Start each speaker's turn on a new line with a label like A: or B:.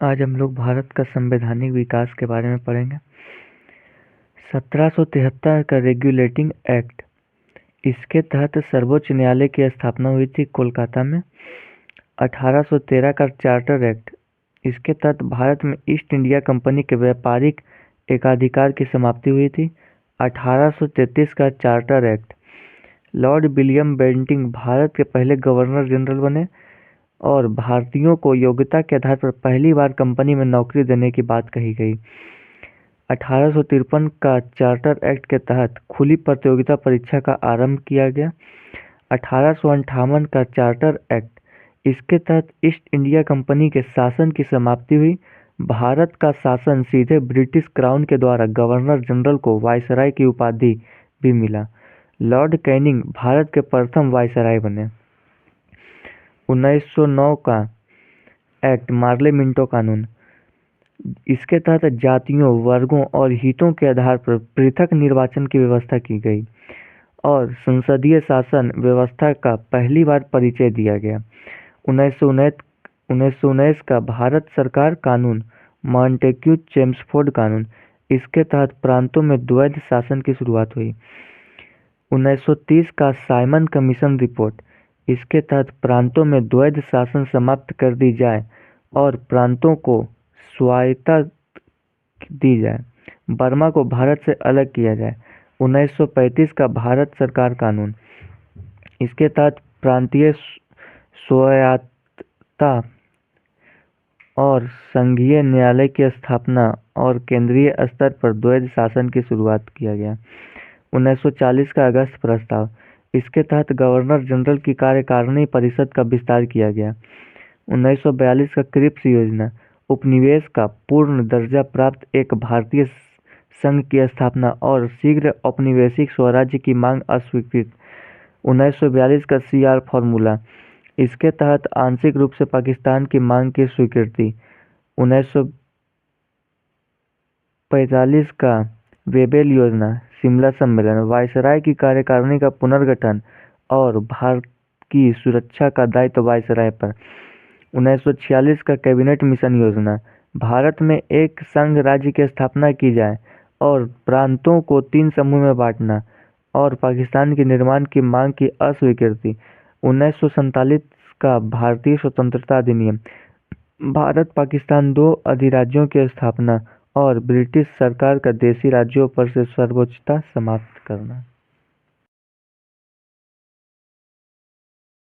A: आज हम लोग भारत का संवैधानिक विकास के बारे में पढ़ेंगे। 1773 का रेगुलेटिंग एक्ट, इसके तहत सर्वोच्च न्यायालय की स्थापना हुई थी कोलकाता में। 1813 का चार्टर एक्ट, इसके तहत भारत में ईस्ट इंडिया कंपनी के व्यापारिक एकाधिकार की समाप्ति हुई थी। 1833 का charter act, Lord William Bentinck Bharat के पहले गवर्नर जनरल बने और भारतीयों को योग्यता के आधार पर पहली बार कंपनी में नौकरी देने की बात कही गई। 1853 का चार्टर एक्ट के तहत खुली प्रतियोगिता परीक्षा का आरंभ किया गया। 1858 का चार्टर एक्ट, इसके तहत ईस्ट इंडिया कंपनी के शासन की समाप्ति हुई। भारत का शासन सीधे ब्रिटिश क्राउन के द्वारा गवर्नर जनरल को वायसराय की उपाधि भी मिला। लॉर्ड कैनिंग भारत के प्रथम वायसराय बने। 1909 का एक्ट, मार्ले मिंटो कानून, इसके तहत जातियों, वर्गों और हितों के आधार पर पृथक निर्वाचन की व्यवस्था की गई और संसदीय शासन व्यवस्था का पहली बार परिचय दिया गया। 1919 का भारत सरकार कानून, मॉन्टेग्यू चेम्सफोर्ड कानून, इसके तहत प्रांतों में द्वैध शासन की शुरुआत हुई। 1930 का साइमन कमीशन रिपोर्ट, इसके तहत प्रांतों में द्वैध शासन समाप्त कर दी जाए और प्रांतों को स्वायत्तता दी जाए। बर्मा को भारत से अलग किया जाए। 1935 का भारत सरकार कानून, इसके तहत प्रांतीय स्वायत्तता और संघीय न्यायालय की स्थापना और केंद्रीय स्तर पर द्वैध शासन की शुरुआत किया गया। 1940 का अगस्त प्रस्ताव, इसके तहत गवर्नर जनरल की कार्यकारिणी परिषद का विस्तार किया गया। 1942 का क्रिप्स योजना, उपनिवेश का पूर्ण दर्जा प्राप्त एक भारतीय संघ की स्थापना और शीघ्र औपनिवेशिक स्वराज्य की मांग अस्वीकृत। 1942 का CR फॉर्मूला, इसके तहत आंशिक रूप से पाकिस्तान की मांग की स्वीकृति। 1945 का वेबेल योजना, शिमला सम्मेलन, वायसराय की कार्यकारिणी का पुनर्गठन और भारत की सुरक्षा का दायित्व वायसराय पर। 1946 का कैबिनेट मिशन योजना, भारत में एक संघ राज्य की स्थापना की जाए और प्रांतों को 3 समूह में बांटना और पाकिस्तान के निर्माण की मांग की अस्वीकृति। 1947 का भारतीय स्वतंत्रता अधिनियम, भारत पाकिस्तान 2 अधिराज्यों की स्थापना और ब्रिटिश सरकार का देशी राज्यों पर से सर्वोच्चता समाप्त करना।